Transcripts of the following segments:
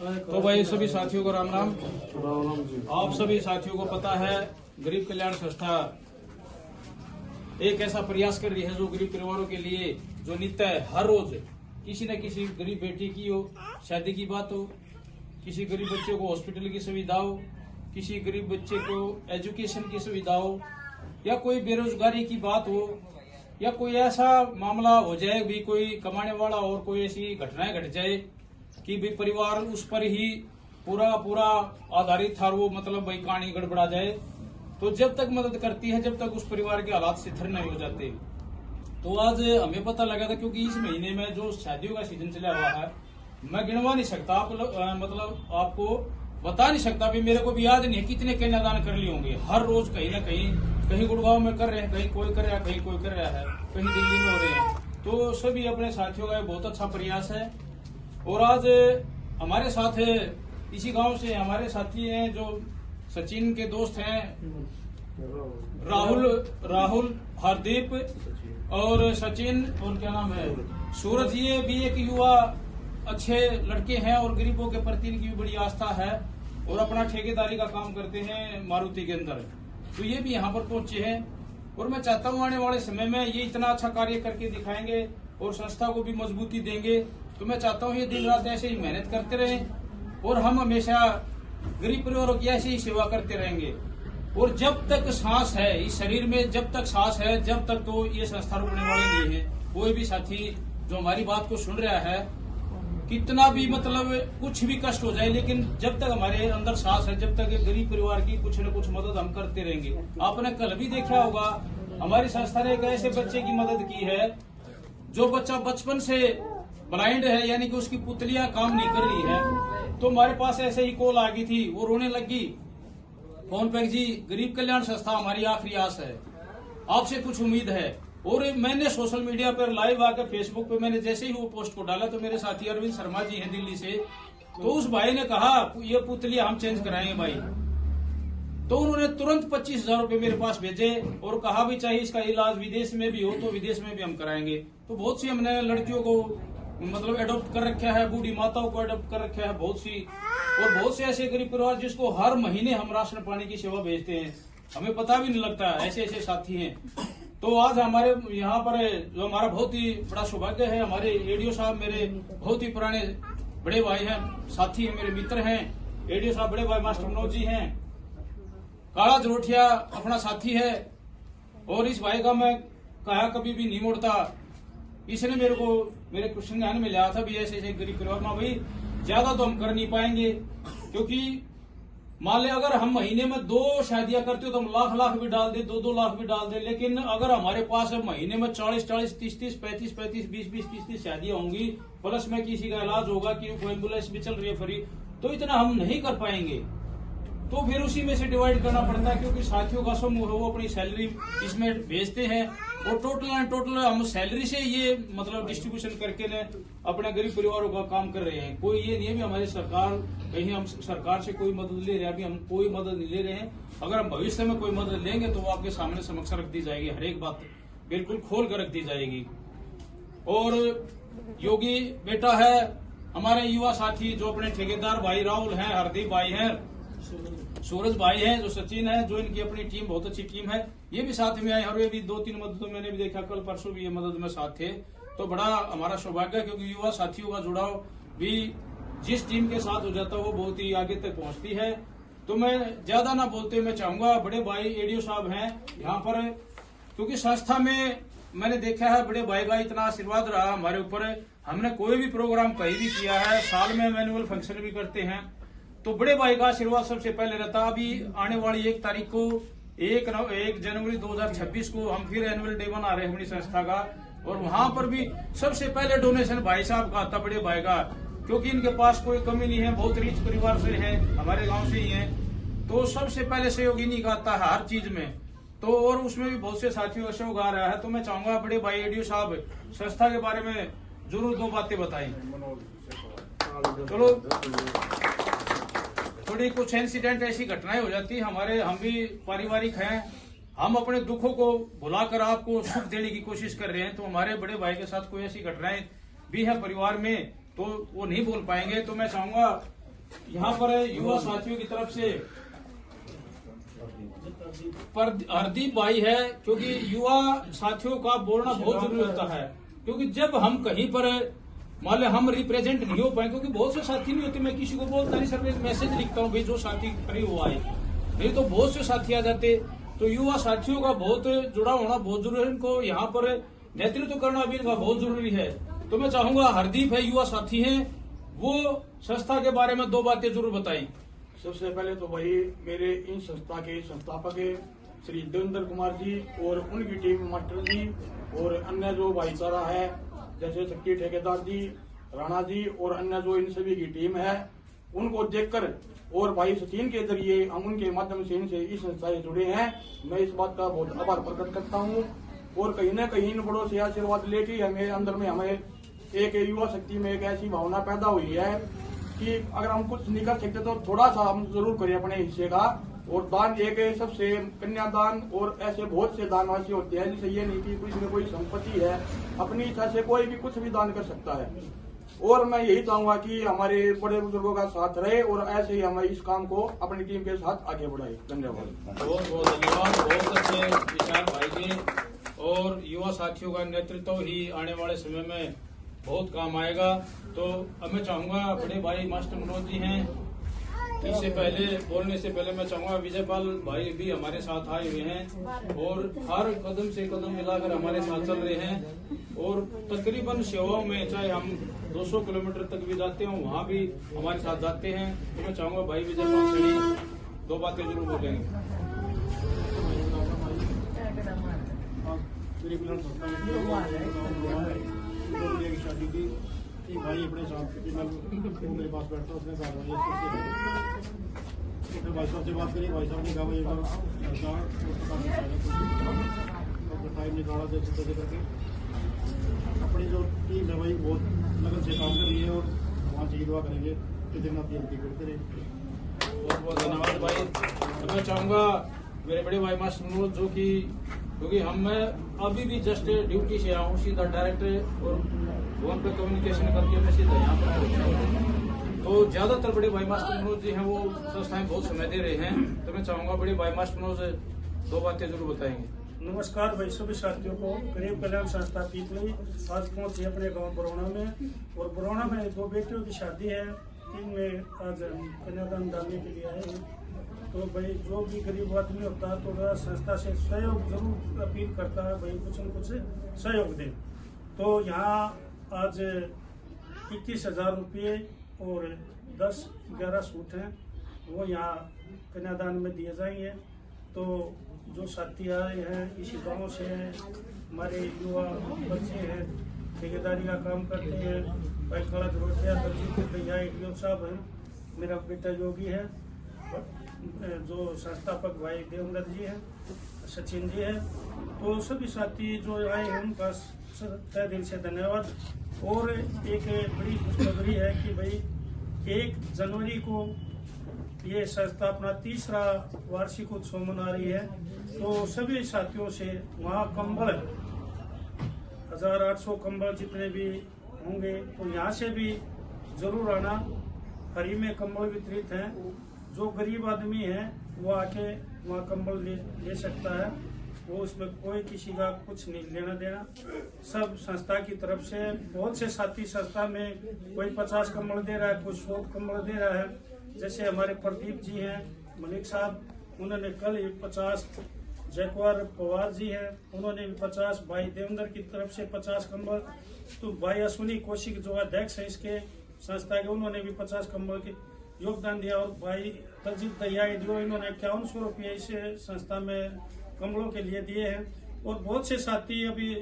तो भाई सभी साथियों को राम राम। जी। आप सभी साथियों को पता है गरीब कल्याण संस्था एक ऐसा प्रयास कर रही है जो गरीब परिवारों के लिए जो नित्य हर रोज किसी न किसी गरीब बेटी की हो, शादी की बात हो, किसी गरीब बच्चे को हॉस्पिटल की सुविधा हो, किसी गरीब बच्चे को एजुकेशन की सुविधा हो, या कोई बेरोजगारी की बात हो, या कोई ऐसा मामला हो जाए भी कोई कमाने वाला और कोई ऐसी घटनाएं घट जाए कि भी परिवार उस पर ही पूरा आधारित था, वो मतलब भाई कहानी गड़बड़ा जाए, तो जब तक मदद करती है जब तक उस परिवार के हालात स्थिर नहीं हो जाते। तो आज हमें पता लगा था क्योंकि इस महीने में जो शादियों का सीजन चला हुआ है, मैं गिनवा नहीं सकता, मतलब आपको बता नहीं सकता भी, मेरे को भी याद नहीं है कितने कन्यादान कर लिए होंगे। हर रोज कहीं ना कहीं गुड़गांव में कर रहे हैं, कहीं कोई कर रहा है, कहीं कोई कर रहा है, कहीं दिल्ली में हो रहे हैं। तो सभी अपने साथियों का बहुत अच्छा प्रयास है। और आज हमारे साथ इसी गांव से हमारे साथी हैं जो सचिन के दोस्त हैं, राहुल हरदीप और सचिन, और क्या नाम है, सूरज। ये भी एक युवा अच्छे लड़के हैं और गरीबों के प्रति इनकी भी बड़ी आस्था है और अपना ठेकेदारी का काम करते हैं मारुति के अंदर। तो ये भी यहाँ पर पहुंचे हैं और मैं चाहता हूँ आने वाले समय में ये इतना अच्छा कार्य करके दिखाएंगे और संस्था को भी मजबूती देंगे। तो मैं चाहता हूँ ये दिन रात ऐसे ही मेहनत करते रहें और हम हमेशा गरीब परिवारों की ऐसी ही सेवा करते रहेंगे। और जब तक सांस है इस शरीर में, जब तक सांस है, जब तक तो ये संस्था रुकने वाली नहीं है। कोई भी साथी जो हमारी बात को सुन रहा है, कितना भी मतलब कुछ भी कष्ट हो जाए, लेकिन जब तक हमारे अंदर सांस है, जब तक गरीब परिवार की कुछ न कुछ मदद हम करते रहेंगे। आपने कल भी देखा होगा हमारी संस्था ने एक ऐसे बच्चे की मदद की है जो बच्चा बचपन से ब्लाइंड है, यानी कि उसकी पुतलियां काम नहीं कर रही है। तो हमारे पास ऐसे ही कॉल आ गई थी, वो रोने लगी फोन पर, जी गरीब कल्याण संस्था हमारी आखिरी आस है, आपसे कुछ उम्मीद है। और मैंने सोशल मीडिया पर लाइव आकर फेसबुक पे मैंने जैसे ही वो पोस्ट को डाला तो मेरे साथी अरविंद शर्मा जी हैं दिल्ली से, तो उस भाई ने कहा ये पुतलियां हम चेंज कराएंगे भाई। तो उन्होंने तुरंत 25,000 रुपए मेरे पास भेजे और कहा भी चाहे इसका इलाज विदेश में भी हो तो विदेश में भी हम कराएंगे। तो बहुत सी हमने लड़कियों को मतलब एडॉप्ट कर रखा है, बूढ़ी माताओं को एडॉप्ट कर रखा है बहुत सी, और बहुत से ऐसे गरीब परिवार जिसको हर महीने हम राशन पानी की सेवा भेजते हैं, हमें पता भी नहीं लगता, ऐसे ऐसे साथी हैं। तो आज हमारे यहाँ पर जो हमारा बहुत ही बड़ा सौभाग्य है, हमारे एडीओ साहब मेरे बहुत ही पुराने बड़े भाई हैं, साथी हैं, मेरे मित्र हैं। एडीओ साहब बड़े भाई मास्टर मनोज जी हैं, काला जरोठिया अपना साथी है, और इस भाई का मैं कहा कभी भी नहीं मोड़ता। इसने मेरे को मेरे क्वेश्चन ध्यान में लिया था भी ऐसे ऐसे गरीब परिवार में भाई ज्यादा तो हम कर नहीं पाएंगे, क्योंकि मान ले अगर हम महीने में 2 शादियां करते हो तो हम लाख भी डाल दे, 2 लाख भी डाल दे, लेकिन अगर हमारे पास महीने में 40 30 35 20 30 शादियां होंगी, प्लस में किसी का इलाज होगा कि एम्बुलेंस भी चल रही है फ्री, तो इतना हम नहीं कर पाएंगे। तो फिर उसी में से डिवाइड करना पड़ता है, क्योंकि साथियों का समूह है, वो अपनी सैलरी इसमें भेजते हैं और टोटल हम सैलरी से ये मतलब डिस्ट्रीब्यूशन करके अपने गरीब परिवारों का काम कर रहे हैं। कोई ये नहीं है भी हमारी सरकार कहीं हम सरकार से कोई मदद ले रहे हैं, अभी हम कोई मदद नहीं ले रहे हैं। अगर हम भविष्य में कोई मदद लेंगे तो वो आपके सामने समक्ष रख दी जाएगी, हर एक बात बिल्कुल खोल कर रख दी जाएगी। और योगी बेटा है हमारे युवा साथी जो अपने ठेकेदार भाई राहुल हैं, हरदीप भाई हैं, सूरज भाई हैं, जो सचिन है, जो इनकी अपनी टीम बहुत अच्छी टीम है, ये भी साथ में आए और ये भी 2-3 मददों मैंने भी देखा, कल परसों भी ये मदद में साथ थे। तो बड़ा हमारा सौभाग्य है, क्योंकि युवा साथियों का जुड़ाव भी जिस टीम के साथ हो जाता है वो बहुत ही आगे तक पहुंचती है। तो मैं ज्यादा ना बोलते मैं चाहूंगा बड़े भाई एडीओ साहब हैं यहाँ पर, क्योंकि संस्था में मैंने देखा है बड़े भाई का इतना आशीर्वाद रहा हमारे ऊपर। हमने कोई भी प्रोग्राम कहीं भी किया है, साल में एनुअल फंक्शन भी करते हैं, तो बड़े भाई का आशीर्वाद सबसे पहले रहता। अभी आने वाली 1 तारीख को 1 जनवरी 2026 को हम फिर एनुअल डे मना रहे हैं अपनी संस्था का, और वहां पर भी सबसे पहले डोनेशन भाई साहब का आता, बड़े भाई का, क्योंकि इनके पास कोई कमी नहीं है, बहुत रिच परिवार से है, हमारे गांव से ही है, तो सबसे पहले सहयोग इन्हीं का आता है हर चीज में। तो और उसमें भी बहुत से साथियों का सहयोग आ रहा है। तो मैं चाहूंगा बड़े भाई एडीओ साहब संस्था के बारे में जरूर 2 बातें बताएं। चलो, थोड़ी कुछ इंसिडेंट ऐसी घटनाएं हो जाती है हमारे, हम भी पारिवारिक हैं, हम अपने दुखों को भुलाकर आपको सुख देने की कोशिश कर रहे हैं। तो हमारे बड़े भाई के साथ कोई ऐसी घटनाएं भी है परिवार में तो वो नहीं बोल पाएंगे। तो मैं चाहूंगा यहाँ पर युवा साथियों की तरफ से पर हरदीप भाई है, क्योंकि युवा साथियों का बोलना बहुत जरूरी होता है। क्योंकि जब हम कहीं पर मान लो हम रिप्रेजेंट नहीं हो पाए, क्योंकि बहुत से साथी नहीं होते, मैं किसी को बोलता नहीं सर, मैसेज लिखता हूँ भाई जो साथी फ्री हुआ है, नहीं तो बहुत से साथी आ जाते। तो युवा साथियों का बहुत जुड़ा होना बहुत जरूरी है, इनको यहाँ पर नेतृत्व करना भी इनका बहुत जरूरी है। तो मैं चाहूंगा हरदीप है, युवा साथी हैं, वो संस्था के बारे में 2 बातें जरूर बताएं। सबसे पहले तो भाई मेरे इन संस्था के संस्थापक श्री देवेंद्र कुमार जी और उनकी टीम मास्टर जी और अन्य जो भाईचारा है जैसे शक्ति ठेकेदार जी, राणा जी और अन्य जो इन सभी की टीम है, उनको देखकर और भाई सचिन के जरिए हम उनके माध्यम से इनसे इस संस्था से जुड़े हैं। मैं इस बात का बहुत आभार प्रकट करता हूँ और कहीं न कहीं इन बड़ों से आशीर्वाद लेके हमें अंदर में हमें एक युवा शक्ति में एक ऐसी भावना पैदा हुई है कि अगर हम कुछ नहीं कर सकते तो थोड़ा सा हम जरूर करें अपने हिस्से का। और दान एक सबसे कन्यादान और ऐसे बहुत से दान वासी होते हैं जिसे ये नहीं कि कुछ में कोई संपत्ति है, अपनी इच्छा से कोई भी कुछ भी दान कर सकता है। और मैं यही चाहूंगा कि हमारे बड़े बुजुर्गों का साथ रहे और ऐसे ही हम इस काम को अपनी टीम के साथ आगे बढ़ाए। धन्यवाद। बहुत बहुत धन्यवाद, बहुत अच्छे विचार भाई जी। और युवा साथियों का नेतृत्व ही आने वाले समय में बहुत काम आएगा। तो अब मैं चाहूंगा बड़े भाई मास्टर मनोज जी हैं, इससे पहले बोलने से पहले मैं चाहूंगा विजयपाल भाई भी हमारे साथ आए हुए हैं और हर कदम से कदम मिलाकर हमारे साथ चल रहे हैं। और तकरीबन सेवाओं में चाहे हम 200 किलोमीटर तक भी जाते हो, वहाँ भी हमारे साथ जाते हैं। तो मैं चाहूंगा भाई विजयपाल से 2 बातें जरूर बोलेंगे। शादी की भाई अपने साथ मेरे पास बैठा, उसने कहा भाई साहब से बात करी, भाई साहब ने कहा टाइम निकाला जैसे करके अपनी जो टीम है भाई बहुत लगन से काम कर रही है और वहाँ से दुआ करेंगे कि दिन आप करते रहे। बहुत बहुत धन्यवाद भाई। तो मैं चाहूंगा मेरे बड़े भाई मास्टर मनोज जो कि क्योंकि मैं अभी भी जस्ट ड्यूटी से आऊँ सीधा डायरेक्ट और फोन पे कम्युनिकेशन करके मैं सीधा यहाँ पर। तो ज्यादातर बड़े भाई मास्टर मनोज जी हैं वो संस्थाएं बहुत समय दे रहे हैं। तो मैं चाहूंगा बड़े भाई मास्टर मनोज 2 बातें जरूर बताएंगे। नमस्कार भाई सभी साथियों को। गरीब कल्याण संस्था पीपली आज पहुंची अपने गांव बरौना में, और बरौना में 2 बेटियों की शादी है, 3 में आज कन्यादान डालने के लिए आए हैं। तो भाई जो भी गरीब आदमी होता है तो वह संस्था से सहयोग जरूर अपील करता है, भाई कुछ न कुछ सहयोग दे। तो यहाँ आज 21,000 रुपये और 10-11 सूट हैं, वो यहाँ कन्यादान में दिए जाएंगे। तो जो साथी आए हैं इसी गांव से हैं, हमारे युवा बच्चे हैं, ठेकेदारी का काम करते हैं, भाई खड़ा जरूरतिया दर्जी भैया एडीओ साहब हैं, मेरा बेटा योगी है, जो संस्थापक भाई देवेंद्र जी हैं, सचिन जी हैं। तो सभी साथी जो आए हैं उनका तहे दिल से धन्यवाद। और एक बड़ी खुशखबरी है कि भाई 1 जनवरी को ये संस्था अपना 3रा वार्षिक उत्सव मना रही है। तो सभी साथियों से वहाँ कंबल 1800 कंबल जितने भी होंगे तो यहाँ से भी जरूर आना। फ्री में कंबल वितरित हैं, जो गरीब आदमी है वो आके वहाँ कंबल ले सकता है, वो उसमें कोई किसी का कुछ नहीं लेना देना, सब संस्था की तरफ से। बहुत से साथी संस्था में कोई 50 कंबल दे रहा है, कोई 100 कंबल दे रहा है। जैसे हमारे प्रदीप जी हैं, मलिक साहब, उन्होंने कल 50, जयकुमार पवार जी हैं, उन्होंने भी 50, भाई देवेंद्र की तरफ से 50 कंबल, तो भाई अश्विनी कौशिक जो अध्यक्ष है इसके संस्था के, उन्होंने भी 50 कंबल के योगदान दिया। और भाई दलजीत दैया जो इन्होंने 5100 रुपये इस संस्था में कंबलों के लिए दिए हैं। और बहुत से साथी अभी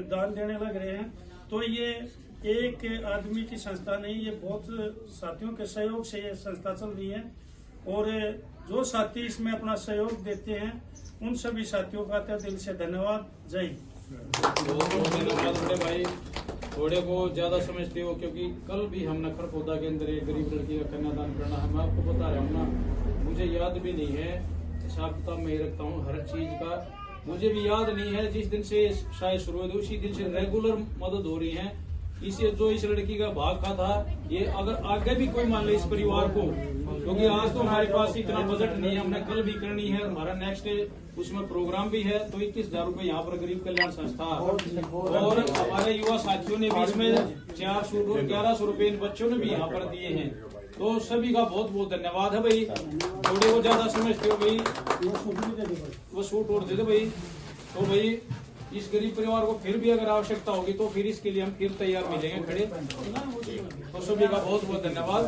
दान देने लग रहे हैं। तो ये एक आदमी की संस्था नहीं, ये बहुत साथियों के सहयोग से ये संस्था चल रही है। और जो साथी इसमें अपना सहयोग देते हैं उन सभी साथियों का तहे दिल से धन्यवाद। जय हिंद। भाई घोड़े को ज्यादा समझते हो, क्योंकि कल भी हम नखर पौधा के अंदर एक गरीब लड़की का कन्यादान करना है। मैं आपको बता रहा हूँ ना, मुझे याद भी नहीं है, हिसाब किताब में ही रखता हूँ हर चीज का, मुझे भी याद नहीं है। जिस दिन से शायद शुरू हुई उसी दिन से रेगुलर मदद हो रही है। इस लड़की का भाग का था, ये अगर आगे भी कोई मान ले इस परिवार को, क्योंकि आज तो हमारे पास इतना बजट नहीं है, हमने कल भी करनी है, हमारा नेक्स्ट उसमें प्रोग्राम भी है, तो 21,000 रूपये यहाँ पर गरीब कल्याण संस्था और हमारे युवा साथियों ने भी इसमें 4 सूट और 1100 रूपये इन बच्चों ने भी यहाँ पर दिए हैं। तो सभी का बहुत बहुत धन्यवाद है भाई। थोड़े वो ज्यादा समझते हो भाई, वो सूट और दे दो भाई। तो भाई इस गरीब परिवार को फिर भी अगर आवश्यकता होगी तो फिर इसके लिए हम फिर तैयार मिलेंगे खड़े। तो सभी का बहुत बहुत धन्यवाद।